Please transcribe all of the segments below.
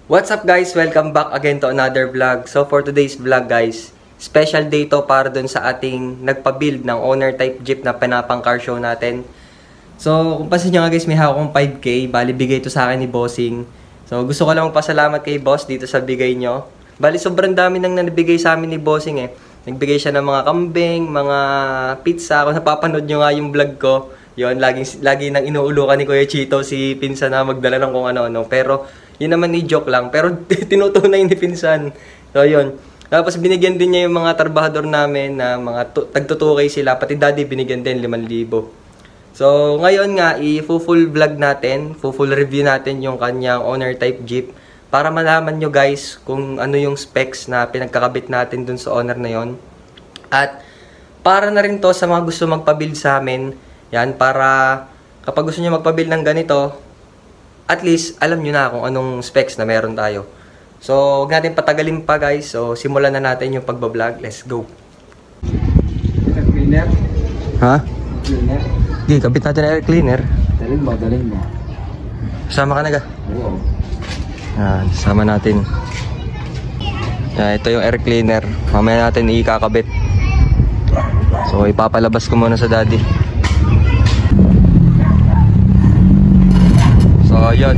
What's up guys? Welcome back again to another vlog. So for today's vlog guys, special day to para dun sa ating nagpa-build ng owner type jeep na pinapang car show natin. So kung pansin nyo nga guys, may hawak akong 5K, bali bigay to sa akin ni Bossing. So gusto ko lang magpasalamat kay Boss dito sa bigay nyo. Bali sobrang dami nang nabigay sa amin ni Bossing eh. Nagbigay siya ng mga kambing, mga pizza. Kung napapanood nyo nga yung vlog ko, yun, lagi nang inuulukan ni Kuya Chito si Pinsan na magdala ng kung ano-ano. Pero yun naman ni joke lang. Pero tinutunay ni Pinsan. So yun. Tapos binigyan din niya yung mga trabahador namin na mga tagtutukay sila. Pati daddy binigyan din 5,000. So ngayon nga, i-full vlog natin, full review natin yung kanyang owner type jeep. Para malaman nyo guys kung ano yung specs na pinagkakabit natin dun sa owner na yon. At para na rin to sa mga gusto magpa-build sa amin. Yan, para kapag gusto nyo magpa-build ng ganito, at least, alam nyo na kung anong specs na meron tayo. So, huwag natin patagalin pa guys. So, simulan na natin yung pagbablog. Let's go! Air cleaner? Ha? Cleaner? Hindi, kabit natin air cleaner. Dalhin mo. Sama ka na ga? Oo. Yan, sama natin. Yan, ito yung air cleaner. Mamaya natin ikakabit. So, ipapalabas ko muna sa daddy. So, yun.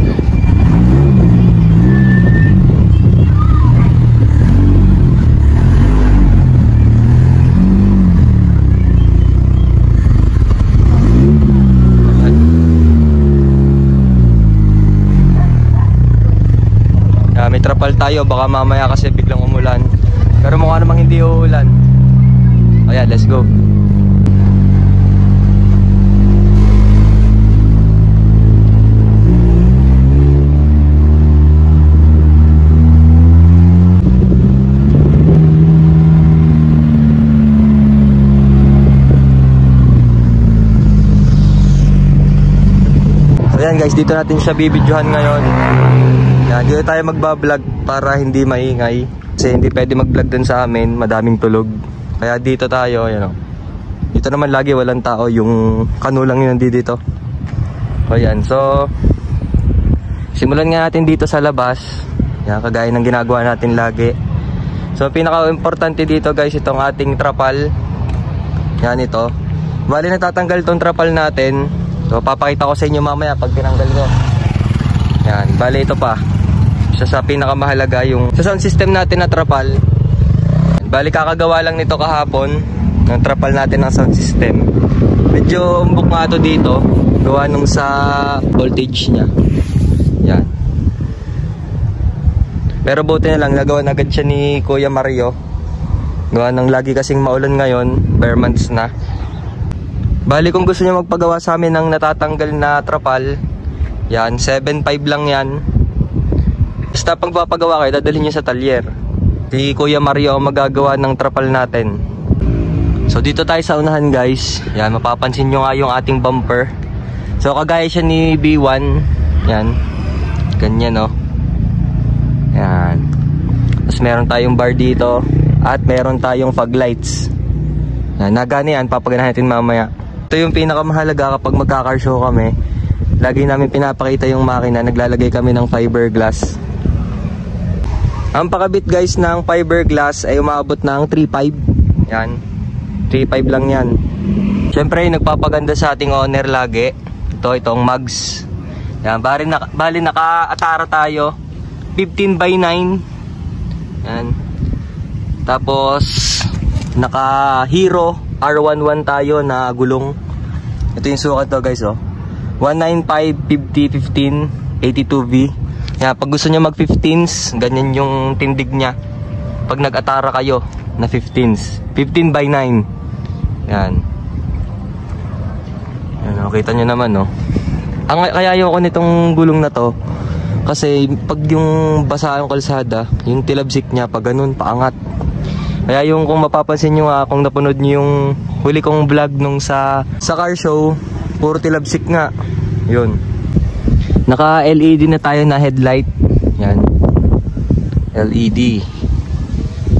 May trapal tayo, baka mamaya kasi biglang umulan. Pero mukha namang hindi uulan. Ayan, let's go. Ayan guys, dito natin siya bibidyohan ngayon. Yan, dito tayo magbablog para hindi maingay. Kasi hindi pwede mag-vlog dun sa amin, madaming tulog. Kaya dito tayo, yan o. Dito naman lagi walang tao, yung kanulang yun dito. O yan, so simulan nga natin dito sa labas. Yan, kagaya ng ginagawa natin lagi. So pinaka-importante dito guys, itong ating trapal. Yan ito. Bali natatanggal itong trapal natin. So papakita ko sa inyo mamaya pag tinanggal ko. Yan, bali ito pa. Isa sa pinakamahalaga yung sa sound system natin na trapal. Bali kakagawa lang nito kahapon ng trapal natin ng sound system. Medyo umbok nga ito dito, gawa nung sa voltage nya. Yan. Pero buti na lang nagawa na agad siya ni Kuya Mario. Gawa nang lagi kasing maulan ngayon, bare months na. Bali kung gusto niyo magpagawa sa amin ng natatanggal na trapal, yan, 7.5 lang yan. Basta pag papagawa kayo, dadalhin nyo sa talyer. Si Kuya Mario ang magagawa ng trapal natin. So dito tayo sa unahan guys. Yan, mapapansin nyo nga yung ating bumper. So kagaya siya ni B1. Yan. Ganyan no. Yan. Tapos meron tayong bar dito. At meron tayong fog lights. Yan, nagani yan, papaganahin natin mamaya. Ito yung pinakamahalaga kapag magka-car show kami. Lagi namin pinapakita yung makina, naglalagay kami ng fiberglass. Ang pakabit guys ng fiberglass ay umabot ng 3.5. Yan, 3.5 lang yan. Siyempre nagpapaganda sa ating owner lagi. Itong mugs. Yan, bali naka-atara tayo 15x9. Yan. Tapos naka Hero R11 tayo na gulong. Ito yung sukat to guys oh. 195, 50, 15, 82V. Yan, pag gusto nyo mag 15s, ganyan yung tindig nya. Pag nag-atara kayo na 15s, 15x9. Yan. Yan, nakita nyo naman no. Kaya ayoko nitong gulong na to, kasi pag yung basa yung kalsada, yung tilabsik nya pag ganun, paangat. Kaya yung kung mapapansin nyo nga, kung napanood nyo yung huli kong vlog nung sa car show, puro tilabsik nga. Yun. Naka LED na tayo na headlight. Yan. LED.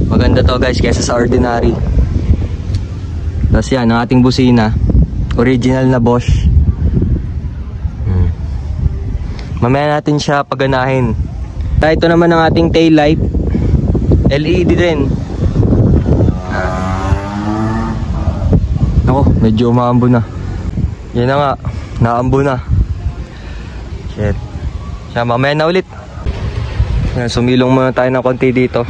Maganda to guys kaysa sa ordinary. Tapos yan, ang ating busina. Original na Bosch. Mamaya natin siya paganahin. Ito naman ang ating tail light. LED din. Ako, medyo umaambo na. Yan na nga, naambo na. Shit. Siya, mamaya na ulit. Yan, sumilong muna tayo ng konti dito.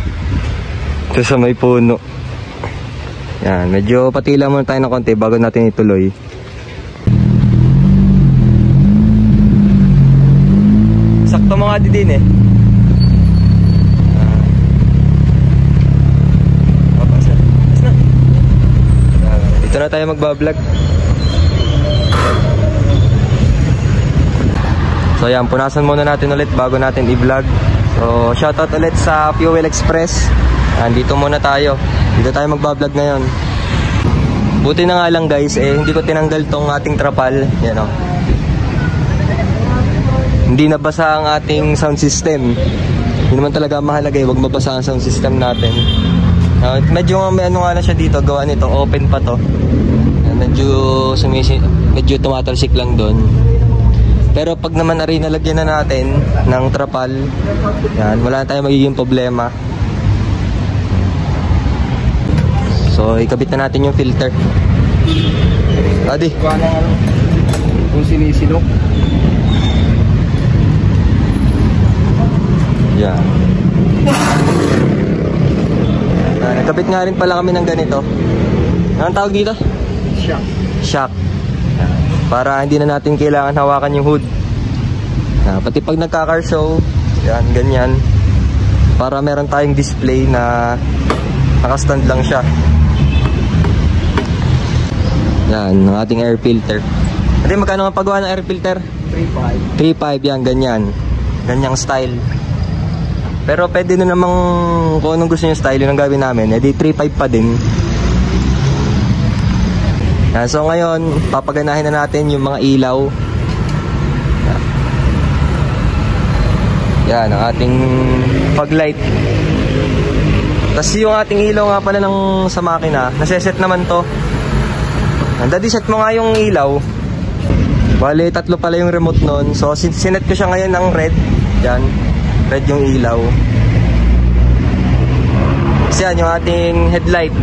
Ito sa may puno. Yan, medyo patila muna tayo ng konti bago natin ituloy. Sakto mga din eh. Dito na tayo magbablog. So yan, punasan muna natin ulit bago natin i-vlog. So shoutout ulit sa Fuel Express. Dito muna tayo. Dito tayo magbablog ngayon. Buti na nga lang guys, hindi ko tinanggal tong ating trapal. Yan o. Hindi nabasa ang ating sound system. Hindi naman talaga mahalaga huwag mabasa ang sound system natin. Medyo may ano nga na siya dito, gawa nito, open pa to. Medyo tumatalsik lang doon. Pero pag naman ari nalagyan na natin ng trapal, yan, wala na tayong magiging problema. So ikabit na natin yung filter. Adi, Kung sinisilok. yan. Nagkabit nga rin pala kami ng ganito. Anong tawag dito? Shock. Shock. Para hindi na natin kailangan hawakan yung hood. Pati pag nagka-car show, yan, ganyan. Para meron tayong display na nakastand lang siya. Yan, ang ating air filter. Ate, magkano ang paggawa ng air filter? 3.5. 3.5 yan, ganyan. Ganyang style. Pero pwede na namang kung anong gusto nyo style, yun ang gawin namin. Edi 3.5 pa din. Yan, so ngayon, papaganahin na natin yung mga ilaw. Yan, ang ating fog light. Tapos yung ating ilaw nga pala ng, sa makina, naseset naman to. Daddy, set mo nga yung ilaw. Bale, 3 pala yung remote nun. So, sinet ko siya ngayon ng red. Yan. Red yung ilaw. Kasi yan, yung ating headlight.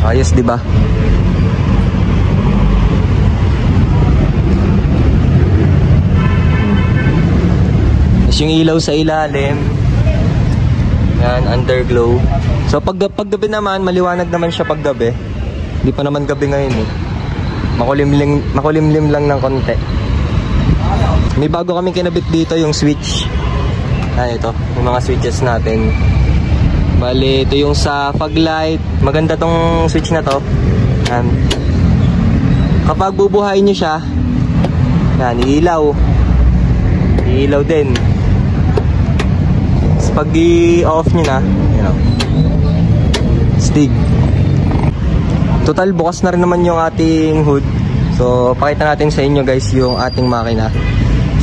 Ayos, diba? Tapos yung ilaw sa ilalim. Yan, underglow. So, paggabi naman, maliwanag naman siya paggabi. Hindi pa naman gabi ngayon eh. Makulimlim lang ng konti. May bago kaming kinabit dito, yung switch. Ito, yung mga switches natin. Bale, ito yung sa fog light. Maganda tong switch na to. Yan. Kapag bubuhayin nyo siya, yan, iilaw. Iilaw din. Tapos pag i-off nyo na, yan, stig. Total, bukas na rin naman yung ating hood. So, pakita natin sa inyo guys yung ating makina.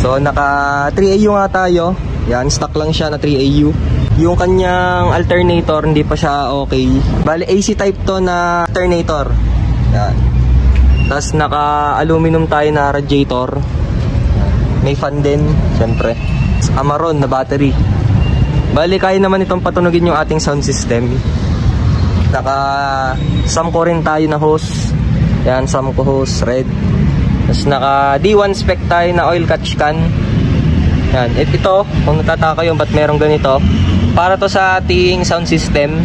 So, naka 3AU nga tayo. Yan, stock lang siya na 3AU. Yung kanyang alternator, hindi pa siya okay. Bale, AC type to na alternator. Yan. Tapos, naka-aluminum tayo na radiator. May fan din, syempre. Amaron na battery. Bale, kaya naman itong patunugin yung ating sound system. Naka Samco rin tayo na hose. Yan, Samco hose, red. Tapos naka D1 spec tayo na oil catch can. Yan, ito, kung natataka yung ba't merong ganito, para to sa ating sound system.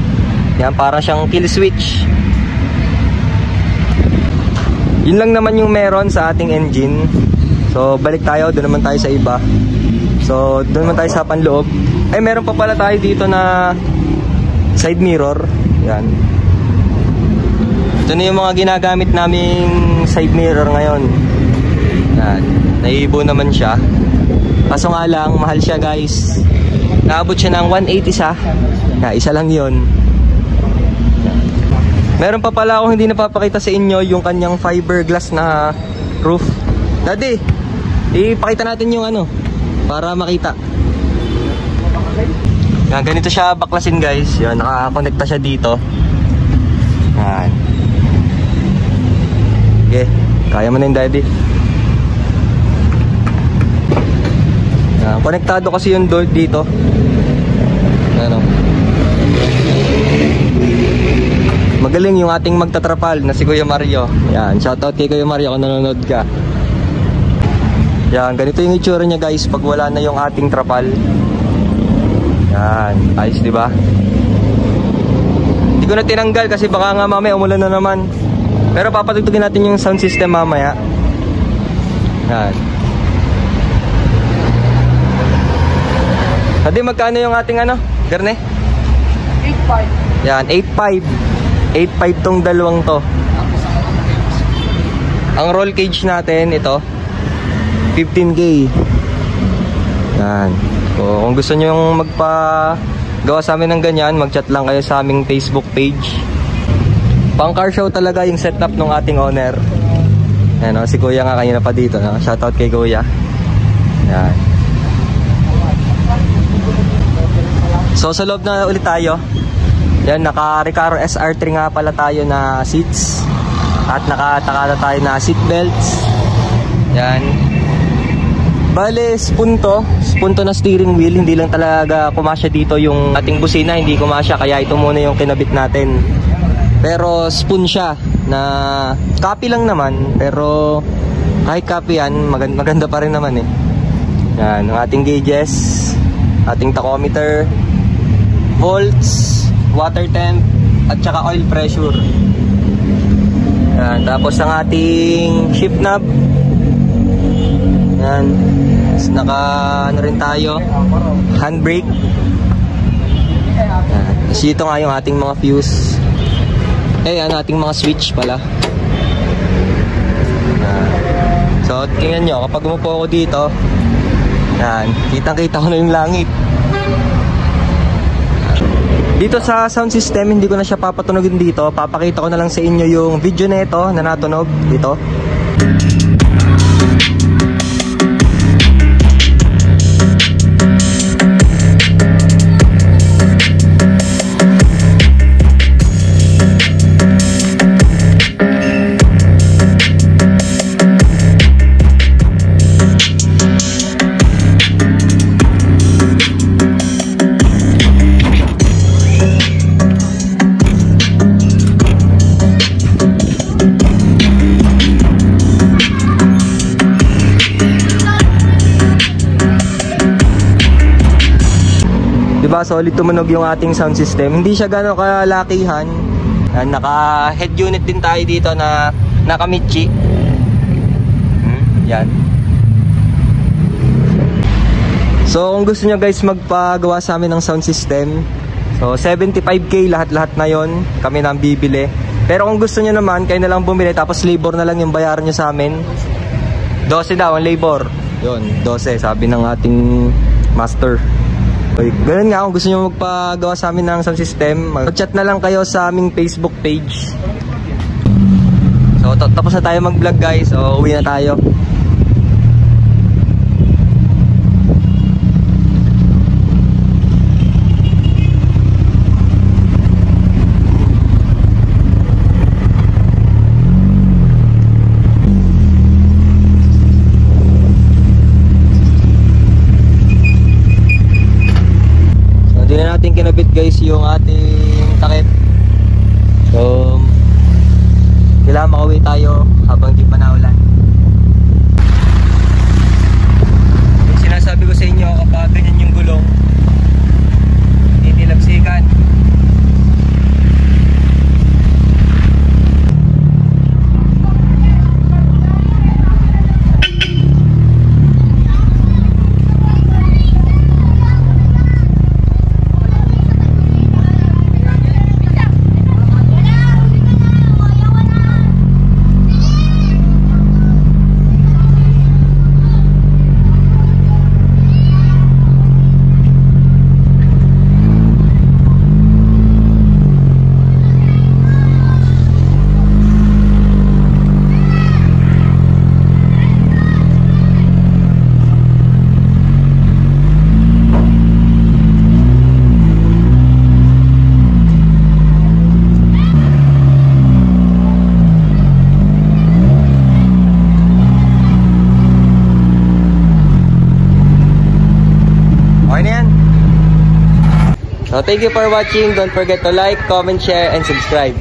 Yan, para siyang kill switch. Yun lang naman yung meron sa ating engine. So, balik tayo, doon naman tayo sa iba. So, doon naman tayo sa panloob. Ay, meron pa pala tayo dito na side mirror. Yan. Ito na yung mga ginagamit naming side mirror ngayon. Yan. Naiibo naman siya. Kaso nga lang, mahal siya guys. Naabot siya ng 180 siya. Isa lang yun. Meron pa pala akong hindi napapakita sa inyo, yung kanyang fiberglass na roof. Daddy, ipakita natin yung ano, para makita. Yan, ganito siya baklasin guys. Yan, nakakonekta siya dito. Yan. Okay, kaya mo na yung daddy. Konektado kasi yung door dito. Ano. Magaling yung ating magtatrapal na si Kuya Mario. Yan, shoutout kay Kuya Mario kung nanonood ka. Yan, ganito yung itsura niya guys pag wala na yung ating trapal. Yan, ayos diba? Hindi ko na tinanggal kasi baka nga mamaya umulan na naman. Pero papatugtugin natin yung sound system mamaya. Yan. Hadi, magkano yung ating ano? Garne? 8.5. Yan, 8.5. 8.5 tong dalawang to. Ang roll cage natin, ito 15K. Yan. So, kung gusto nyo yung magpagawa sa amin ng ganyan, mag-chat lang kayo sa aming Facebook page. Pang car show talaga yung setup ng ating owner. Yan, si Kuya nga kanina pa dito, no? Shoutout kay Kuya. Yan. So sa loob na ulit tayo. Yan, naka Recaro SR3 nga pala tayo na seats. At nakatakada tayo na seat belts. Yan. Bale, spoon to na steering wheel. Hindi lang talaga kumasya dito yung ating busina. Hindi kumasya, kaya ito muna yung kinabit natin. Pero spoon siya na copy lang naman. Pero kahit copy yan, maganda pa rin naman eh. Yan, ang ating gauges, ating tachometer, volts, water temp, at saka oil pressure. Yan, tapos ang ating shift knob. Yan, naka ano rin tayo, handbrake. Yan, tapos dito nga yung ating mga fuse. Ang ating mga switch pala. Yan. So tingnan nyo, kapag umupo ako dito, yan, kitang-kita ko na yung langit. Dito sa sound system, hindi ko na siya papatunogin dito. Papakita ko na lang sa inyo yung video na ito na natunog dito. Diba, solid tumunog yung ating sound system. Hindi siya gano'ng kalakihan. Naka head unit din tayo dito na Nakamichi. Yan. So kung gusto nyo guys magpagawa sa amin ng sound system, so 75K lahat-lahat na yon, kami na ang bibili. Pero kung gusto nyo naman, kayo na lang bumili, tapos labor na lang yung bayaran nyo sa amin. 12 daw ang labor. Yun, 12 sabi ng ating master. Okay, ganun nga, kung gusto nyo magpagawa sa amin ng sound system, mag-chat na lang kayo sa aming Facebook page. So tapos na tayo mag-vlog guys, so uwi na tayo. Kinabit guys yung ating takip. So kailangan makauwi tayo habang di pa naulan. Yung sinasabi ko sa inyo, kapag ganyan yung gulong, titilapsikan. So thank you for watching. Don't forget to like, comment, share, and subscribe.